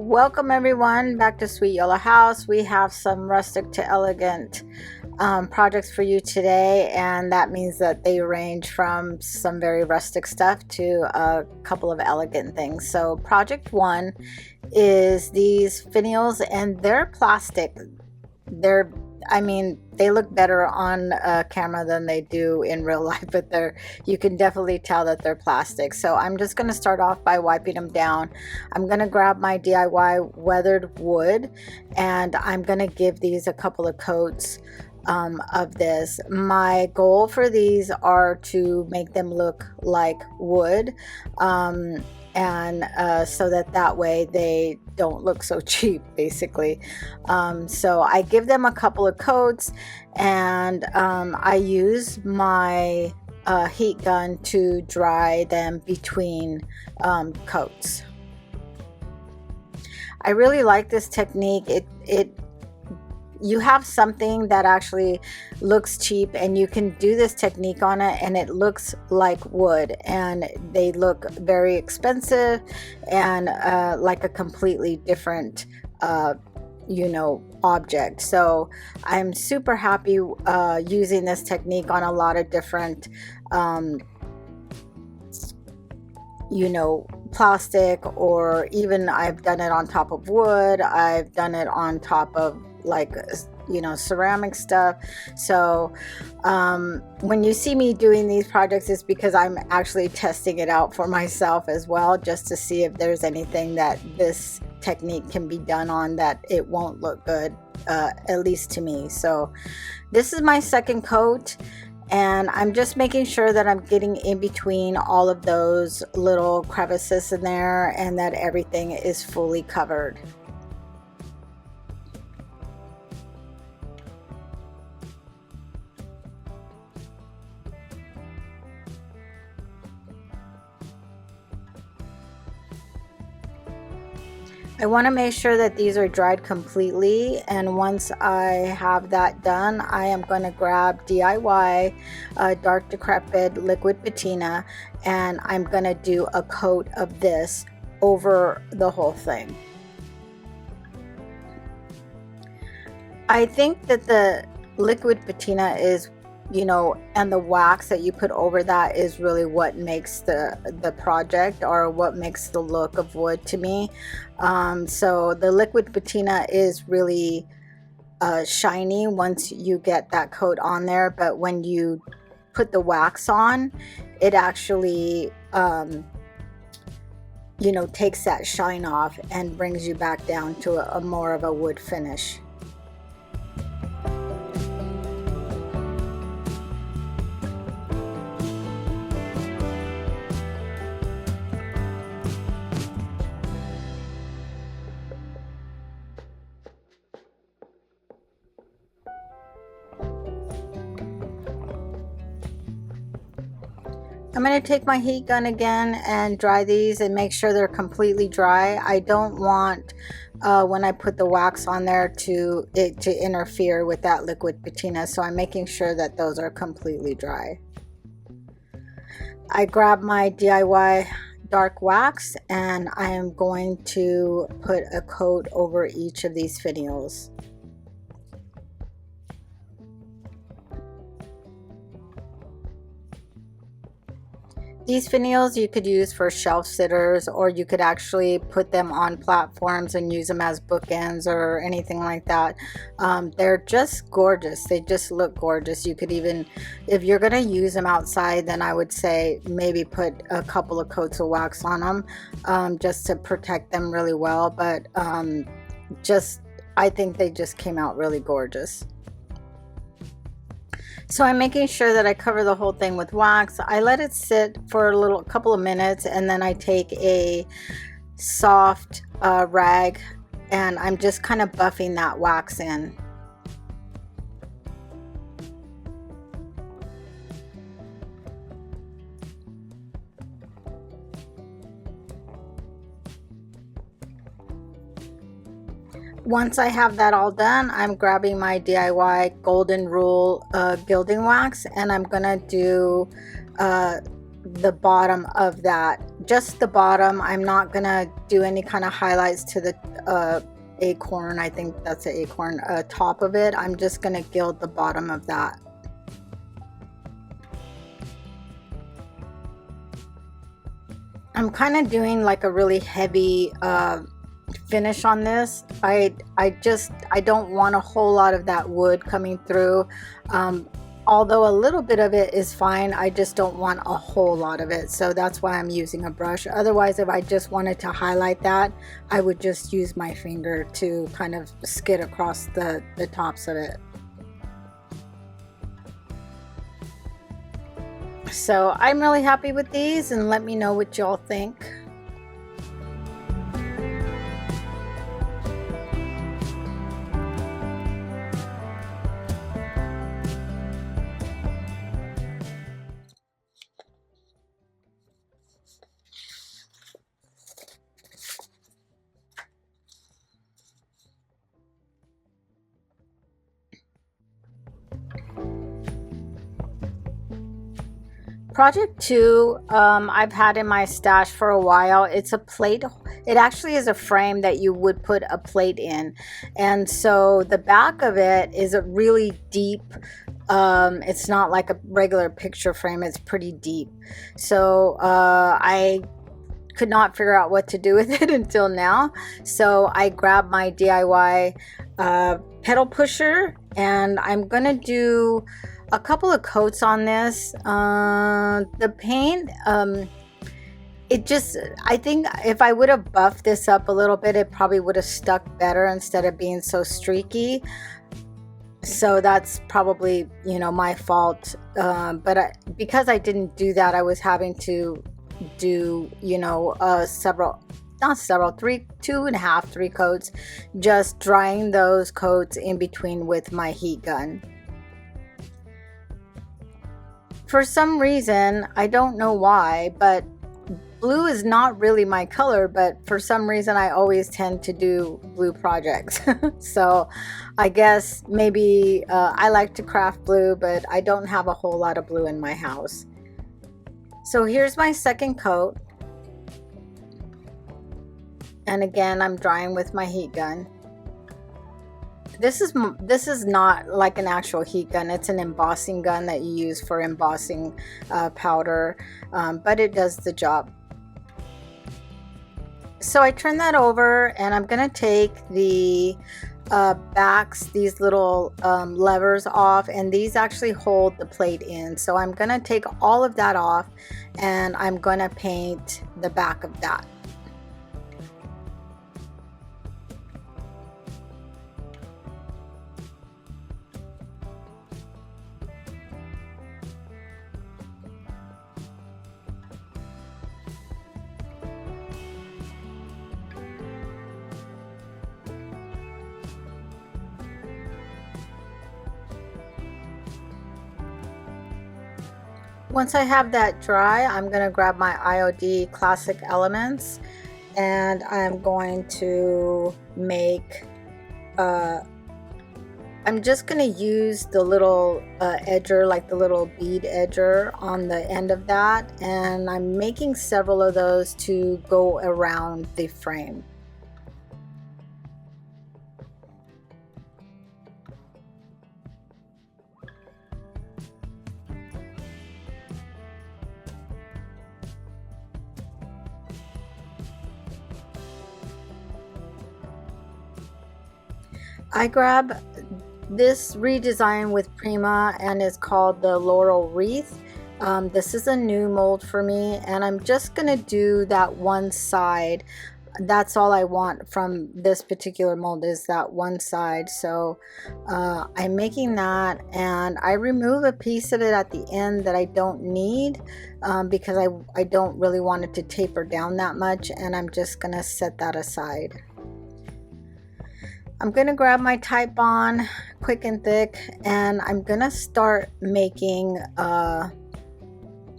Welcome everyone back to Sweet Yellow House. We have some rustic to elegant projects for you today, and that means that they range from some very rustic stuff to a couple of elegant things. So project one is these finials, and they're plastic. They look better on camera than they do in real life, but you can definitely tell that they're plastic. So I'm just going to start off by wiping them down. I'm going to grab my DIY weathered wood, and I'm going to give these a couple of coats of this. My goal for these are to make them look like wood, so that way they don't look so cheap, basically. So I give them a couple of coats, and I use my heat gun to dry them between coats. I really like this technique. You have something that actually looks cheap, and you can do this technique on it and it looks like wood, and they look very expensive and like a completely different object. So I'm super happy using this technique on a lot of different plastic, or even I've done it on top of wood. I've done it on top of ceramic stuff. So when you see me doing these projects, it's because I'm actually testing it out for myself as well, just to see if there's anything that this technique can be done on that it won't look good, at least to me. So this is my second coat, and I'm just making sure that I'm getting in between all of those little crevices in there and that everything is fully covered. I want to make sure that these are dried completely, and once I have that done, I am going to grab DIY dark decrepit liquid patina, and I'm going to do a coat of this over the whole thing. I think that the liquid patina is, and the wax that you put over that is really what makes the project, or what makes the look of wood to me. So the liquid patina is really shiny once you get that coat on there, but when you put the wax on, it actually takes that shine off and brings you back down to a more of a wood finish. I'm going to take my heat gun again and dry these and make sure they're completely dry. I don't want when I put the wax on there to interfere with that liquid patina, so I'm making sure that those are completely dry. I grab my DIY dark wax, and I am going to put a coat over each of these finials. These finials you could use for shelf sitters, or you could actually put them on platforms and use them as bookends or anything like that. They're just gorgeous. They just look gorgeous. You could even, if you're going to use them outside, then I would say maybe put a couple of coats of wax on them, just to protect them really well. But I think they just came out really gorgeous. So I'm making sure that I cover the whole thing with wax. I let it sit for a couple of minutes, and then I take a soft rag, and I'm just kind of buffing that wax in. Once I have that all done, I'm grabbing my DIY Golden Rule gilding wax, and I'm gonna do the bottom of that, just the bottom. I'm not gonna do any kind of highlights to the acorn, I think that's an acorn, top of it. I'm just gonna gild the bottom of that. I'm kind of doing like a really heavy finish on this. I don't want a whole lot of that wood coming through. Although a little bit of it is fine, I just don't want a whole lot of it. So that's why I'm using a brush. Otherwise, if I just wanted to highlight that, I would just use my finger to kind of skid across the tops of it. So I'm really happy with these, and let me know what y'all think. Project 2, I've had in my stash for a while. It's a plate. It actually is a frame that you would put a plate in, and so the back of it is a really deep. It's not like a regular picture frame. It's pretty deep. So I could not figure out what to do with it until now. So I grabbed my DIY pedal pusher, and I'm gonna do a couple of coats on this. The paint, I think if I would have buffed this up a little bit, it probably would have stuck better instead of being so streaky. So that's probably, my fault. But because I didn't do that, I was having to do, 3 coats, just drying those coats in between with my heat gun. For some reason, I don't know why, but blue is not really my color, but for some reason I always tend to do blue projects. So I guess maybe I like to craft blue, but I don't have a whole lot of blue in my house. So here's my second coat. And again, I'm drying with my heat gun. This is not like an actual heat gun. It's an embossing gun that you use for embossing powder, but it does the job. So I turn that over, and I'm gonna take the backs, these little levers off, and these actually hold the plate in. So I'm gonna take all of that off, and I'm gonna paint the back of that. Once I have that dry, I'm going to grab my IOD Classic Elements, and I'm going to make, I'm just going to use the little edger, like the little bead edger on the end of that, and I'm making several of those to go around the frame. I grab this redesign with Prima, and it's called the Laurel Wreath. This is a new mold for me, and I'm just gonna do that one side. That's all I want from this particular mold, is that one side. So I'm making that, and I remove a piece of it at the end that I don't need because I don't really want it to taper down that much, and I'm just gonna set that aside. I'm gonna grab my Titebond Quick and Thick, and I'm gonna start making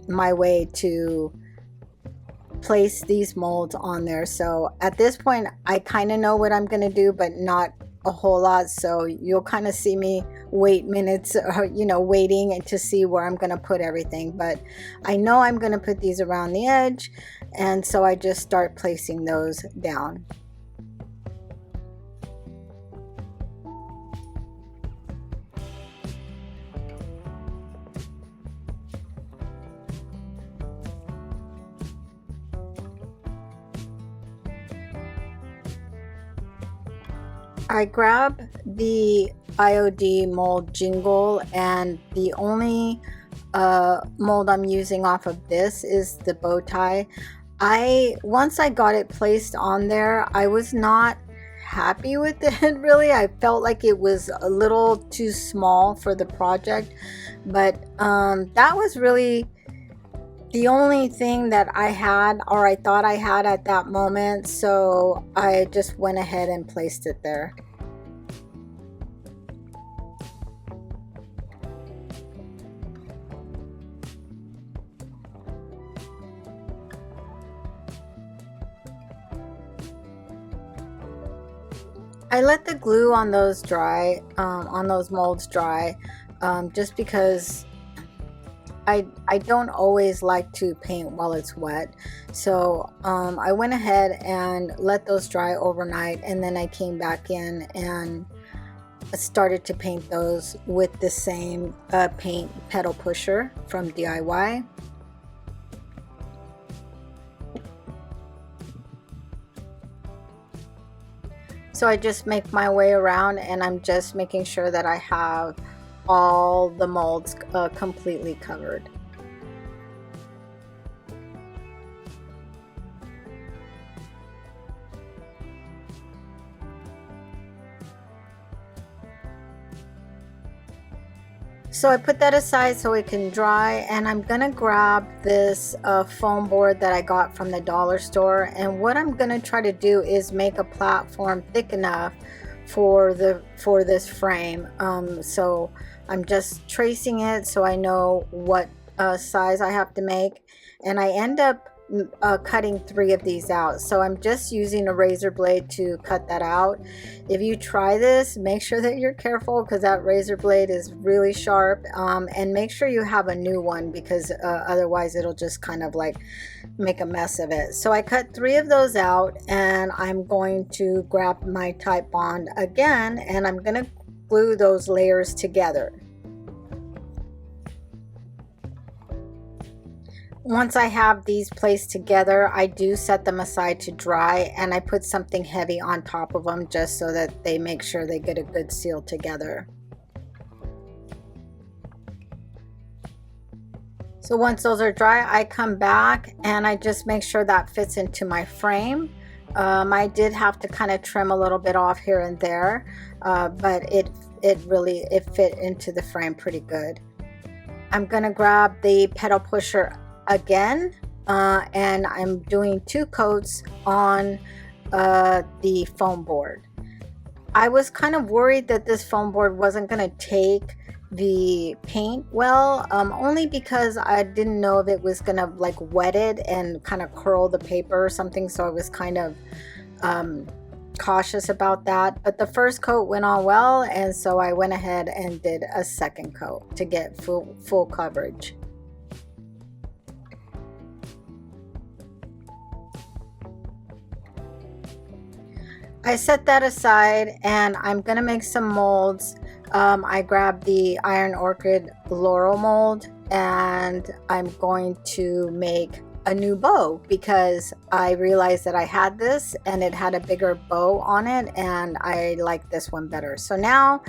my way to place these molds on there. So at this point, I kind of know what I'm gonna do, but not a whole lot. So you'll kind of see me wait minutes, waiting to see where I'm gonna put everything. But I know I'm gonna put these around the edge, and so I just start placing those down. I grab the IOD mold jingle, and the only mold I'm using off of this is the bow tie. Once I got it placed on there, I was not happy with it really. I felt like it was a little too small for the project, but that was really the only thing that I had, or I thought I had at that moment, so I just went ahead and placed it there. I let the glue on those dry, on those molds dry, just because I don't always like to paint while it's wet. So I went ahead and let those dry overnight, and then I came back in and started to paint those with the same paint pedal pusher from DIY. So I just make my way around, and I'm just making sure that I have all the molds completely covered. So I put that aside so it can dry, and I'm gonna grab this foam board that I got from the dollar store, and what I'm gonna try to do is make a platform thick enough for this frame. So I'm just tracing it so I know what size I have to make, and I end up cutting 3 of these out. So I'm just using a razor blade to cut that out. If you try this, make sure that you're careful, because that razor blade is really sharp, and make sure you have a new one, because otherwise it'll just kind of like make a mess of it. So I cut 3 of those out, and I'm going to grab my Type Bond again, and I'm going to glue those layers together. Once I have these placed together, I do set them aside to dry, and I put something heavy on top of them just so that they make sure they get a good seal together. So once those are dry, I come back and I just make sure that fits into my frame. I did have to kind of trim a little bit off here and there, but it fit into the frame pretty good. I'm gonna grab the pedal pusher again, and I'm doing 2 coats on the foam board. I was kind of worried that this foam board wasn't going to take the paint well, only because I didn't know if it was going to like wet it and kind of curl the paper or something, so I was kind of cautious about that. But the first coat went on well, and so I went ahead and did a second coat to get full coverage. I set that aside, and I'm gonna make some molds. I grabbed the Iron Orchid Laurel mold, and I'm going to make a new bow because I realized that I had this and it had a bigger bow on it, and I like this one better. So now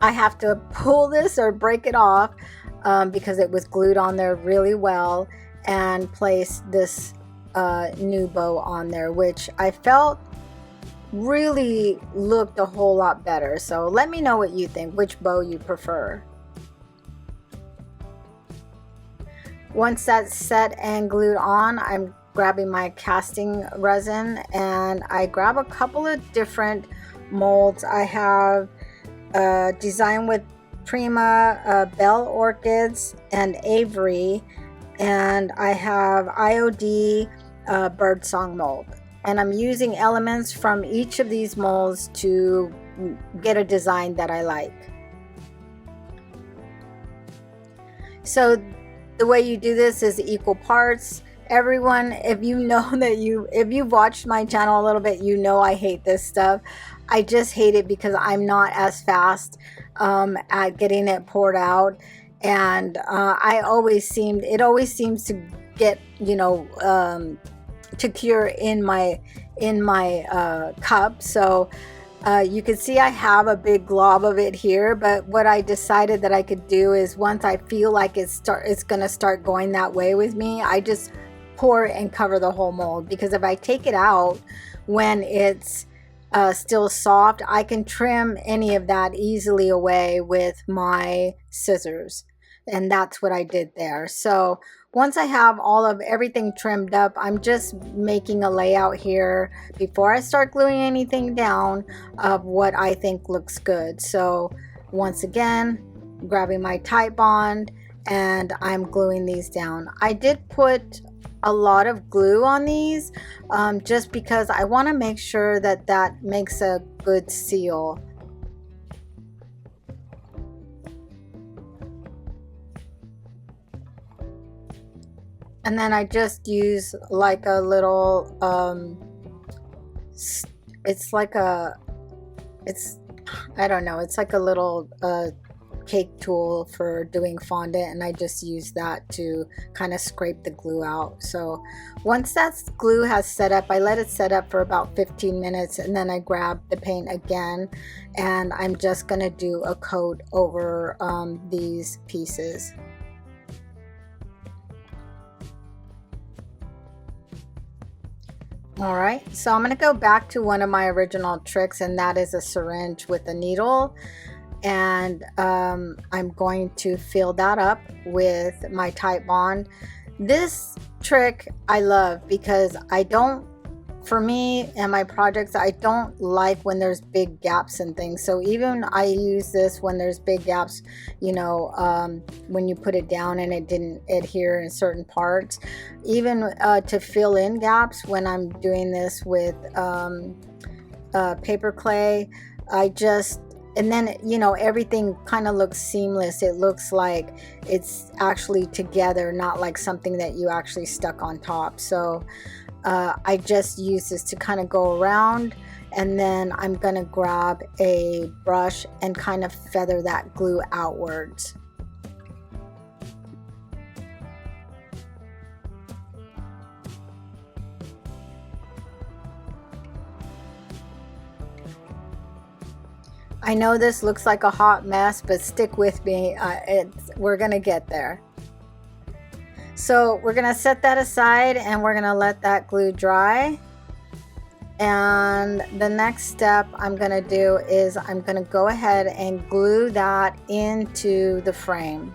I have to pull this or break it off because it was glued on there really well, and place this new bow on there, which I felt really looked a whole lot better. So let me know what you think, which bow you prefer. Once that's set and glued on, I'm grabbing my casting resin, and I grab a couple of different molds. I have Design with Prima Bell Orchids and Avery, and I have IOD Birdsong mold. And I'm using elements from each of these molds to get a design that I like. So the way you do this is equal parts. Everyone, if you know that if you've watched my channel a little bit, you know I hate this stuff. I just hate it because I'm not as fast at getting it poured out, and it always seems to get, you know, to cure in my cup. So You can see I have a big glob of it here, but what I decided that I could do is once I feel like it's gonna start going that way with me, I just pour it and cover the whole mold, because if I take it out when it's still soft, I can trim any of that easily away with my scissors, and that's what I did there. So once I have all of everything trimmed up, I'm just making a layout here before I start gluing anything down of what I think looks good. So once again, grabbing my Titebond, and I'm gluing these down. I did put a lot of glue on these just because I want to make sure that that makes a good seal. And then I just use like a little it's like a, I don't know, it's like a little cake tool for doing fondant, and I just use that to kind of scrape the glue out. So once that glue has set up, I let it set up for about 15 minutes, and then I grab the paint again, and I'm just gonna do a coat over these pieces. All right, so I'm going to go back to one of my original tricks, and that is a syringe with a needle, and I'm going to fill that up with my Titebond. This trick I love because for me and my projects, I don't like when there's big gaps and things. So even I use this when there's big gaps, you know, when you put it down and it didn't adhere in certain parts. Even to fill in gaps when I'm doing this with paper clay, and then, you know, everything kind of looks seamless. It looks like it's actually together, not like something that you actually stuck on top. So I just use this to kind of go around, and then I'm going to grab a brush and kind of feather that glue outwards. I know this looks like a hot mess, but stick with me. We're going to get there. So we're going to set that aside, and we're going to let that glue dry. And the next step I'm going to do is I'm going to go ahead and glue that into the frame.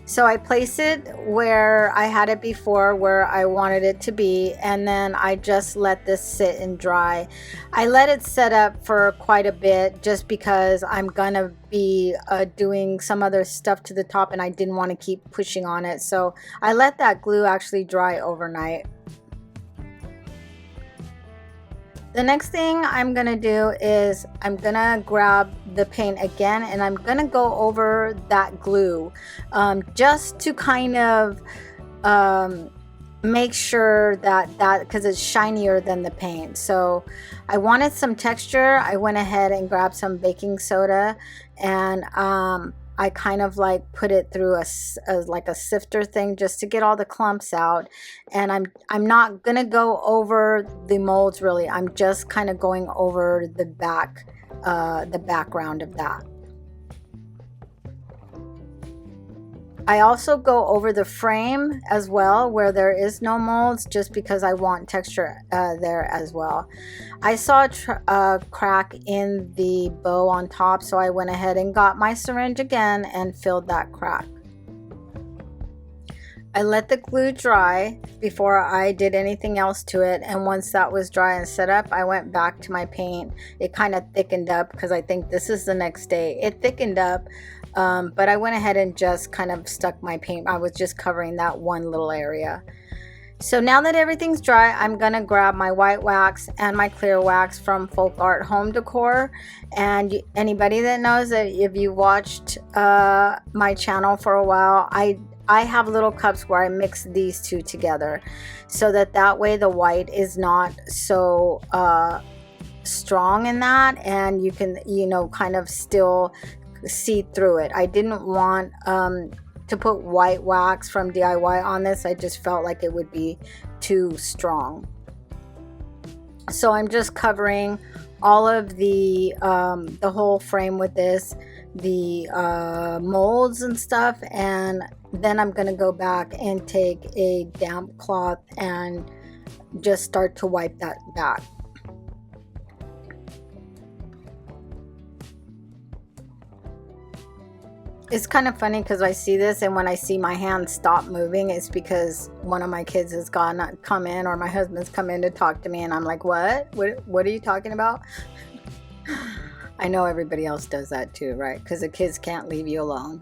So I place it where I had it before, where I wanted it to be, and then I just let this sit and dry. I let it set up for quite a bit just because I'm gonna be doing some other stuff to the top, and I didn't want to keep pushing on it. So I let that glue actually dry overnight. The next thing I'm going to do is I'm going to grab the paint again, and I'm going to go over that glue just to kind of make sure that because it's shinier than the paint. So I wanted some texture. I went ahead and grabbed some baking soda, and I kind of like put it through like a sifter thing just to get all the clumps out. And I'm not gonna go over the molds really. I'm just kind of going over the background of that. I also go over the frame as well where there is no molds, just because I want texture there as well. I saw a crack in the bow on top, so I went ahead and got my syringe again and filled that crack. I let the glue dry before I did anything else to it, and once that was dry and set up, I went back to my paint. It kind of thickened up because I think this is the next day. It thickened up, but I went ahead and just kind of stuck my paint. I was just covering that one little area. So now that everything's dry, I'm gonna grab my white wax and my clear wax from Folk Art Home Decor. And anybody that knows that, if you watched my channel for a while, I have little cups where I mix these two together, so that way the white is not so strong in that, and you can, you know, kind of still see through it. I didn't want to put white wax from DIY on this. I just felt like it would be too strong. So I'm just covering all of the whole frame with this, the molds and stuff, and then I'm going to go back and take a damp cloth and just start to wipe that back. It's kind of funny because I see this, and when I see my hand stop moving, it's because one of my kids has come in, or my husband's come in to talk to me, and I'm like, what are you talking about? I know everybody else does that too, right? Because the kids can't leave you alone.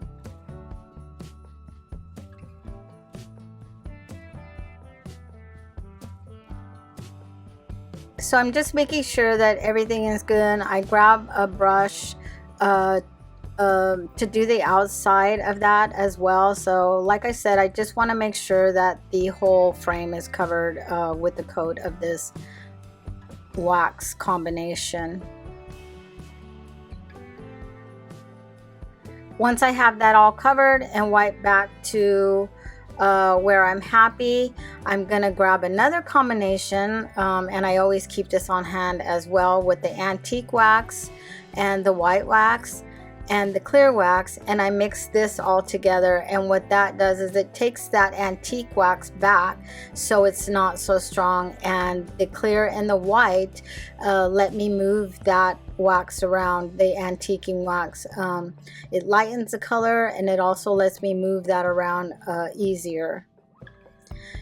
So I'm just making sure that everything is good. I grab a brush to do the outside of that as well. So like I said, I just want to make sure that the whole frame is covered with the coat of this wax combination. Once I have that all covered and wiped back to where I'm happy, I'm gonna grab another combination, and I always keep this on hand as well, with the antique wax and the white wax and the clear wax, and I mix this all together. And what that does is it takes that antique wax back so it's not so strong, and the clear and the white let me move that wax around, the antiquing wax. It lightens the color, and it also lets me move that around easier.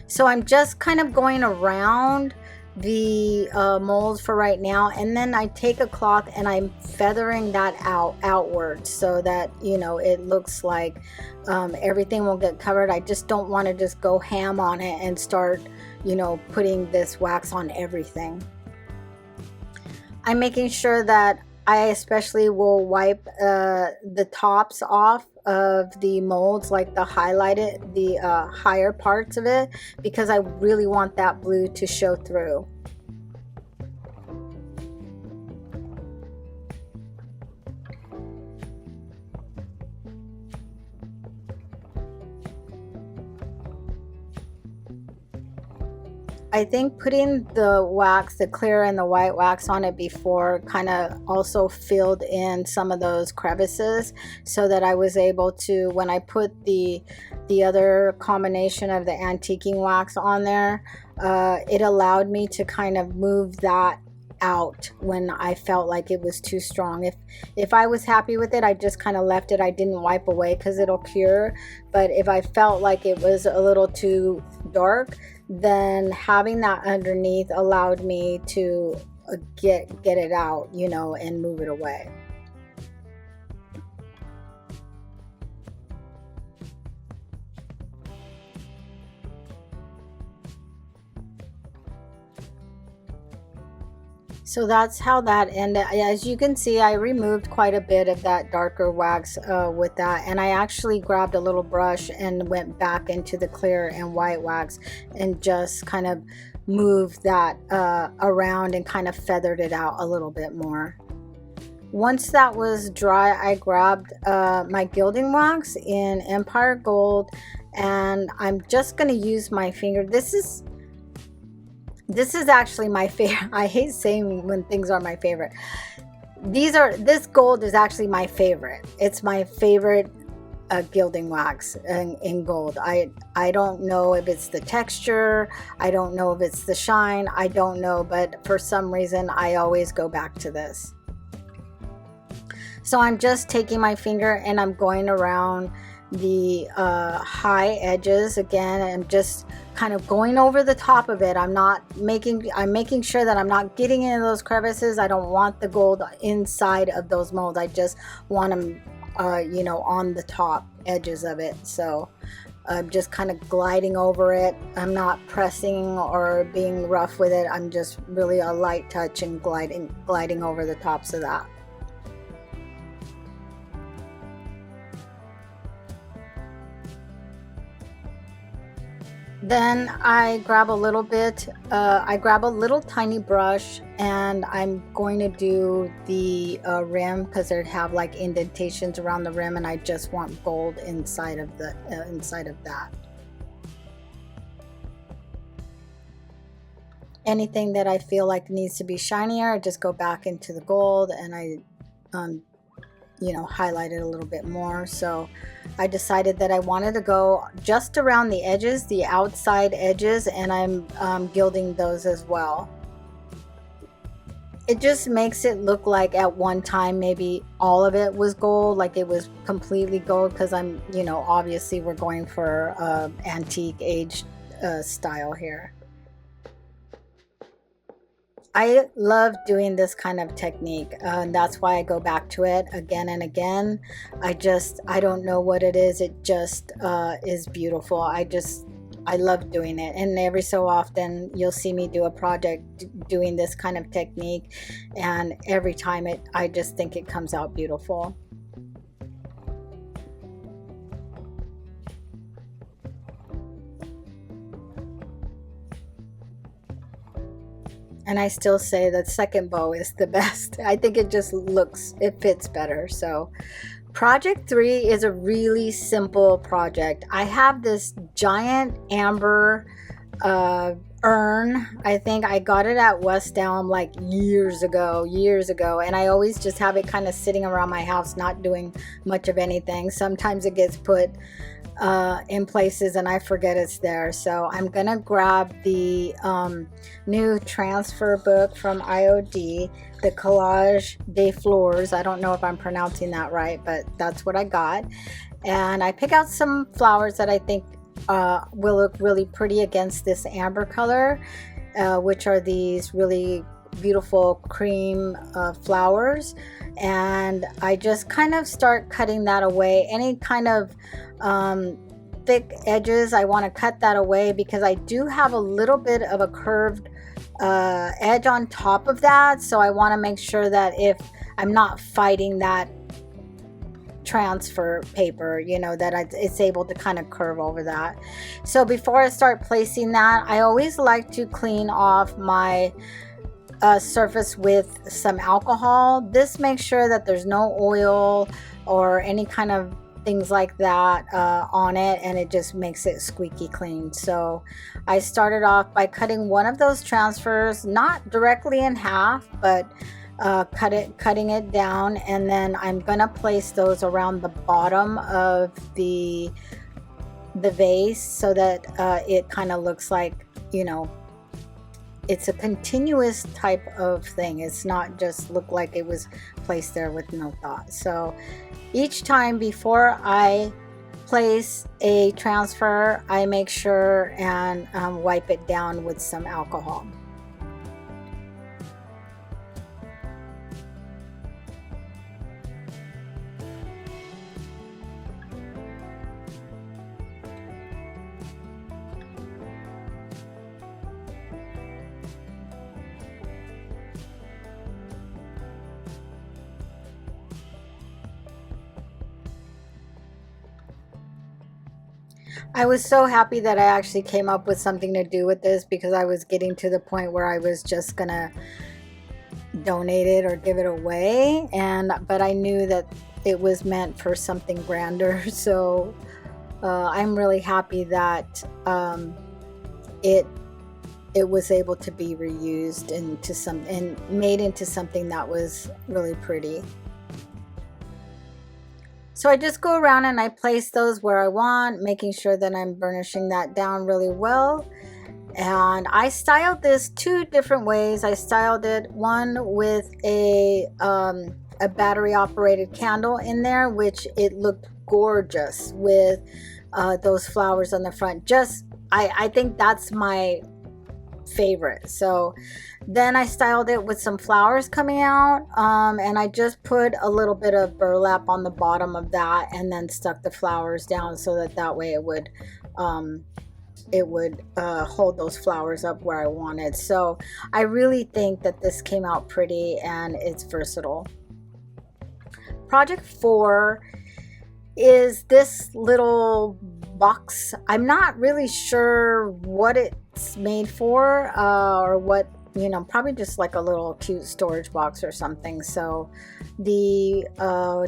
So I'm just kind of going around the molds for right now, and then I take a cloth and I'm feathering that outward so that, you know, it looks like everything will get covered. I just don't want to just go ham on it and start, you know, putting this wax on everything. I'm making sure that I especially will wipe the tops off of the molds, like the highlighted, the higher parts of it, because I really want that blue to show through. I think putting the wax, the clear and the white wax on it before, kind of also filled in some of those crevices, so that I was able to, when I put the other combination of the antiquing wax on there, it allowed me to kind of move that out when I felt like it was too strong. If I was happy with it, I just kind of left it. I didn't wipe away because it'll cure. But if I felt like it was a little too dark, then having that underneath allowed me to get it out, you know, and move it away. So that's how that ended. As you can see, I removed quite a bit of that darker wax with that, and I actually grabbed a little brush and went back into the clear and white wax and just kind of moved that around and kind of feathered it out a little bit more. Once that was dry, I grabbed my gilding wax in Empire Gold, and I'm just going to use my finger. This is actually my favorite. I hate saying when things are my favorite. This gold is actually my favorite. It's my favorite gilding wax in gold. I don't know if it's the texture. I don't know if it's the shine. I don't know, but for some reason I always go back to this. So I'm just taking my finger and I'm going around the high edges again, and just kind of going over the top of it. I'm making sure that I'm not getting into those crevices. I don't want the gold inside of those molds. I just want them you know, on the top edges of it. So I'm just kind of gliding over it. I'm not pressing or being rough with it. I'm just really a light touch and gliding over the tops of that. Then I grab a little bit, I grab a little tiny brush, and I'm going to do the rim, because they have like indentations around the rim, and I just want gold inside of the inside of that. Anything that I feel like needs to be shinier, I just go back into the gold and I you know, highlight it a little bit more. So I decided that I wanted to go just around the edges, the outside edges, and I'm gilding those as well. It just makes it look like at one time maybe all of it was gold, like it was completely gold, because I'm, you know, obviously we're going for antique age style here. I love doing this kind of technique, and that's why I go back to it again and again. I don't know what it is. It just is beautiful. I love doing it, and every so often you'll see me do a project doing this kind of technique, and every time I just think it comes out beautiful. And I still say that second bow is the best. I think it just it fits better. So project 3 is a really simple project. I have this giant amber urn. I think I got it at West Elm like years ago, and I always just have it kind of sitting around my house, not doing much of anything. Sometimes it gets put in places and I forget it's there. So I'm gonna grab the new transfer book from IOD, the Collage des Fleurs. I don't know if I'm pronouncing that right, but that's what I got. And I pick out some flowers that I think will look really pretty against this amber color, which are these really beautiful cream flowers. And I just kind of start cutting that away. Any kind of thick edges, I want to cut that away, because I do have a little bit of a curved edge on top of that. So I want to make sure that if I'm not fighting that transfer paper, you know, that it's able to kind of curve over that. So before I start placing that, I always like to clean off my surface with some alcohol. This makes sure that there's no oil or any kind of things like that on it, and it just makes it squeaky clean. So I started off by cutting one of those transfers, not directly in half, but cutting it down, and then I'm gonna place those around the bottom of the vase, so that it kind of looks like, you know, it's a continuous type of thing. It's not just look like it was placed there with no thought. So each time before I place a transfer, I make sure and wipe it down with some alcohol. I was so happy that I actually came up with something to do with this, because I was getting to the point where I was just gonna donate it or give it away, but I knew that it was meant for something grander. So I'm really happy that it was able to be reused and made into something that was really pretty. So I just go around and I place those where I want, making sure that I'm burnishing that down really well. And I styled this 2 different ways. I styled it one with a battery operated candle in there, which it looked gorgeous with those flowers on the front. I think that's my favorite. So then I styled it with some flowers coming out, and I just put a little bit of burlap on the bottom of that, and then stuck the flowers down so that way it would hold those flowers up where I wanted. So I really think that this came out pretty, and it's versatile. Project 4 is this little box. I'm not really sure what it's made for, or what, you know, probably just like a little cute storage box or something. So the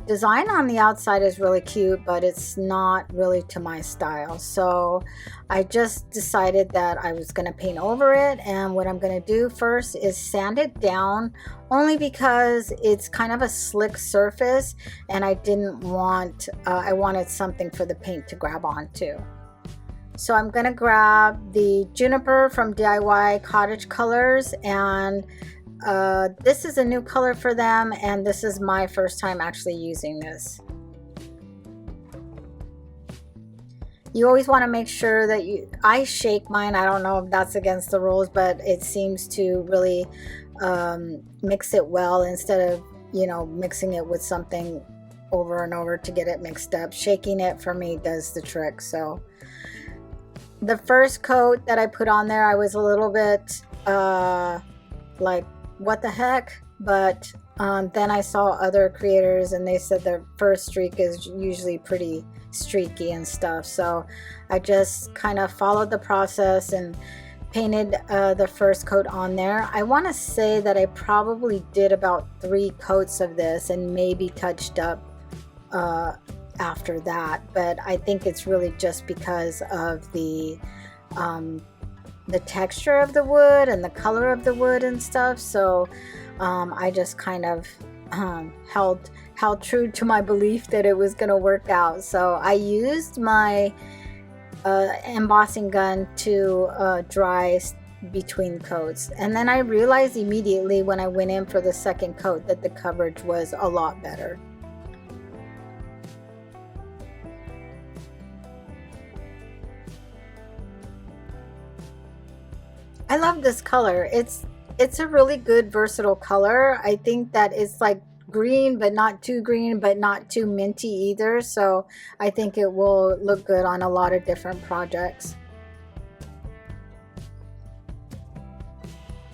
design on the outside is really cute, but it's not really to my style. So I just decided that I was going to paint over it, and what I'm going to do first is sand it down, only because it's kind of a slick surface and I didn't want I wanted something for the paint to grab onto. So I'm going to grab the juniper from DIY Cottage Colors, and this is a new color for them, and this is my first time actually using this. You always want to make sure that I shake mine. I don't know if that's against the rules, but it seems to really mix it well, instead of, you know, mixing it with something over and over to get it mixed up. Shaking it for me does the trick. So the first coat that I put on there, I was a little bit like, what the heck? But then I saw other creators and they said their first streak is usually pretty streaky and stuff. So I just kind of followed the process and painted the first coat on there. I want to say that I probably did about 3 coats of this and maybe touched up after that, but I think it's really just because of the texture of the wood and the color of the wood and stuff. So I just kind of held true to my belief that it was going to work out. So I used my embossing gun to dry between coats, and then I realized immediately when I went in for the second coat that the coverage was a lot better. I love this color. It's a really good versatile color. I think that it's like green, but not too green, but not too minty either. So I think it will look good on a lot of different projects.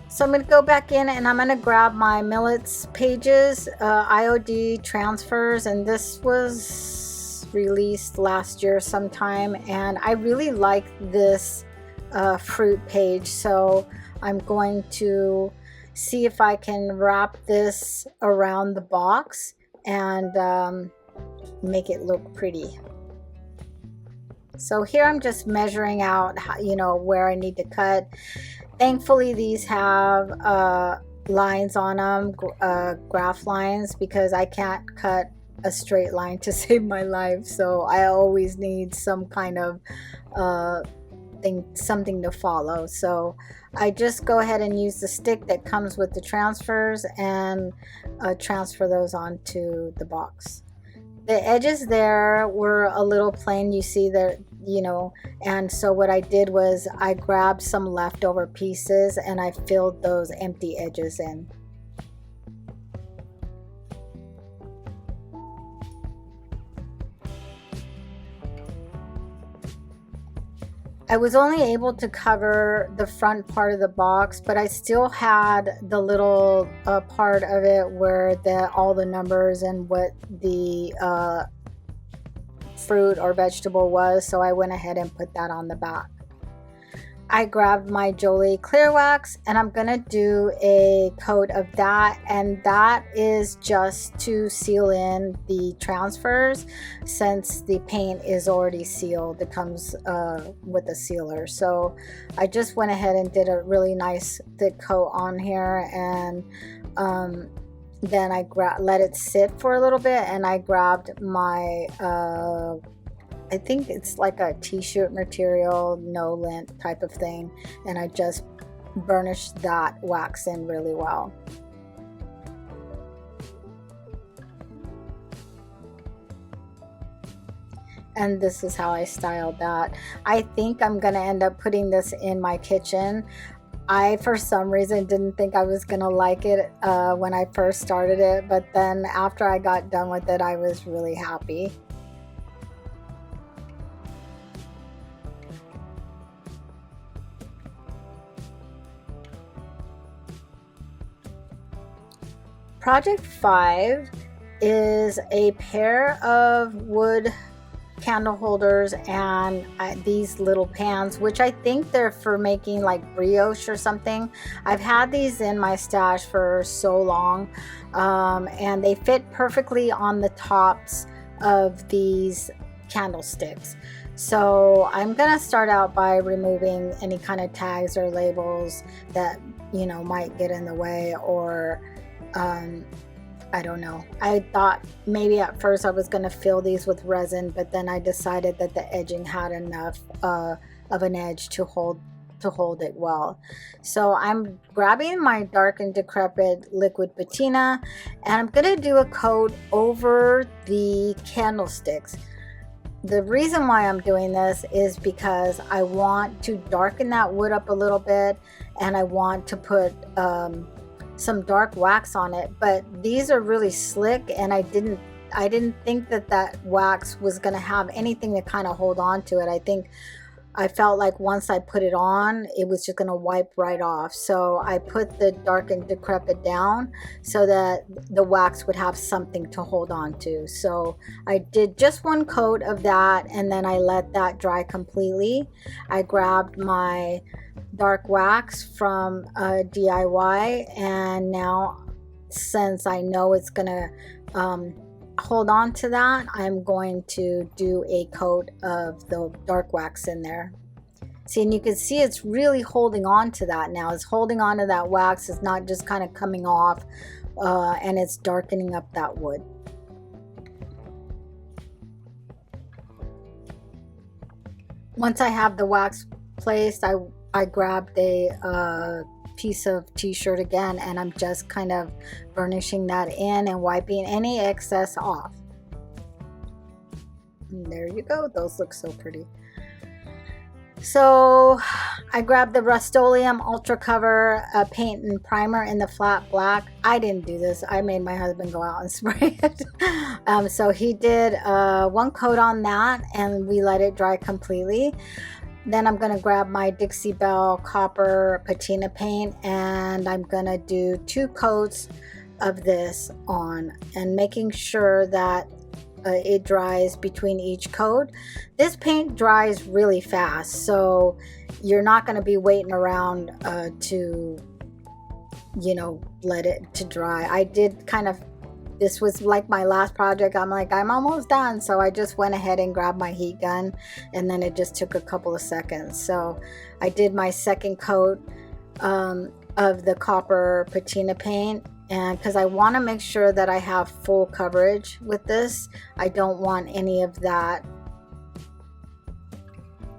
So I'm going to go back in and I'm going to grab my Millets pages, IOD transfers, and this was released last year sometime, and I really like this fruit page, so I'm going to see if I can wrap this around the box and make it look pretty. So here I'm just measuring out how, you know, where I need to cut. Thankfully these have lines on them, graph lines, because I can't cut a straight line to save my life, so I always need some kind of something to follow. So I just go ahead and use the stick that comes with the transfers and transfer those onto the box. The edges there were a little plain, you see there, you know, and so what I did was I grabbed some leftover pieces and I filled those empty edges in. I was only able to cover the front part of the box, but I still had the little part of it where all the numbers and what the fruit or vegetable was, so I went ahead and put that on the back. I grabbed my Jolie clear wax and I'm gonna do a coat of that, and that is just to seal in the transfers since the paint is already sealed. It comes with a sealer, so I just went ahead and did a really nice thick coat on here, and then I let it sit for a little bit, and I grabbed my I think it's like a t-shirt material, no lint type of thing, and I just burnished that wax in really well. And this is how I styled that. I think I'm gonna end up putting this in my kitchen. I, for some reason, didn't think I was gonna like it when I first started it, but then after I got done with it, I was really happy. Project 5 is a pair of wood candle holders and these little pans, which I think they're for making like brioche or something. I've had these in my stash for so long, and they fit perfectly on the tops of these candlesticks. So I'm gonna start out by removing any kind of tags or labels that, you know, might get in the way, or I don't know. I thought maybe at first I was going to fill these with resin, but then I decided that the edging had enough of an edge to hold it well. So I'm grabbing my dark and decrepit liquid patina, and I'm going to do a coat over the candlesticks. The reason why I'm doing this is because I want to darken that wood up a little bit, and I want to put some dark wax on it. But these are really slick, and I didn't think that wax was going to have anything to kind of hold on to it. I felt like once I put it on, it was just going to wipe right off. So I put the dark and decrepit down so that the wax would have something to hold on to. So I did just one coat of that, and then I let that dry completely. I grabbed my dark wax from DIY, and now since I know it's gonna hold on to that, I'm going to do a coat of the dark wax in there. See, and you can see it's really holding on to that now. It's holding on to that wax. It's not just kind of coming off, and it's darkening up that wood. Once I have the wax placed, I grabbed a piece of t-shirt again, and I'm just kind of burnishing that in and wiping any excess off. And there you go. Those look so pretty. So I grabbed the Rust-Oleum Ultra Cover paint and primer in the flat black. I didn't do this. I made my husband go out and spray it. So he did one coat on that, and we let it dry completely. Then I'm going to grab my Dixie Belle Copper Patina paint, and I'm going to do 2 coats of this on, and making sure that it dries between each coat. This paint dries really fast, so you're not going to be waiting around to, you know, let it to dry. I did kind of, this was like my last project. I'm like, I'm almost done. So I just went ahead and grabbed my heat gun, and then it just took a couple of seconds. So I did my second coat of the copper patina paint, and because I want to make sure that I have full coverage with this. I don't want any of that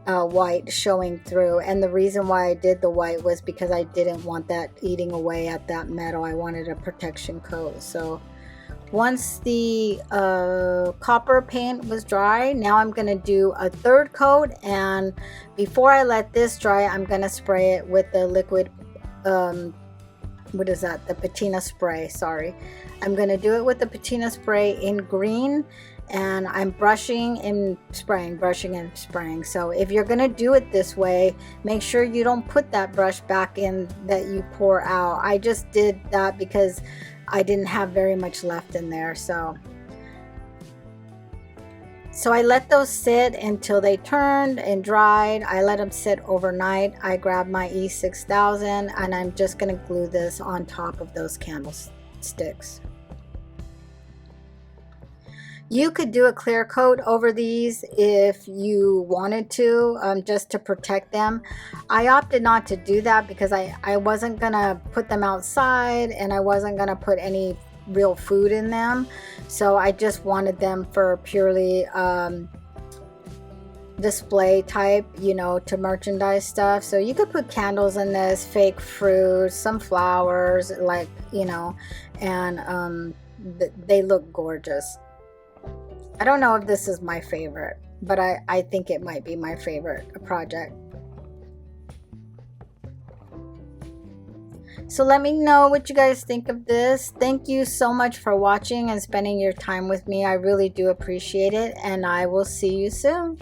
white showing through. And the reason why I did the white was because I didn't want that eating away at that metal. I wanted a protection coat. So once the copper paint was dry, now I'm going to do a third coat, and before I let this dry, I'm going to spray it with the liquid, what is that? The patina spray, sorry. I'm going to do it with the patina spray in green, and I'm brushing and spraying, brushing and spraying. So if you're going to do it this way, make sure you don't put that brush back in that you pour out. I just did that because I didn't have very much left in there. So I let those sit until they turned and dried. I let them sit overnight. I grabbed my E6000, and I'm just going to glue this on top of those candlesticks. You could do a clear coat over these if you wanted to, just to protect them. I opted not to do that because I wasn't going to put them outside, and I wasn't going to put any real food in them. So I just wanted them for purely display type, you know, to merchandise stuff. So you could put candles in this, fake fruit, some flowers, like, you know, and they look gorgeous. I don't know if this is my favorite, but I think it might be my favorite project. So let me know what you guys think of this. Thank you so much for watching and spending your time with me. I really do appreciate it, and I will see you soon.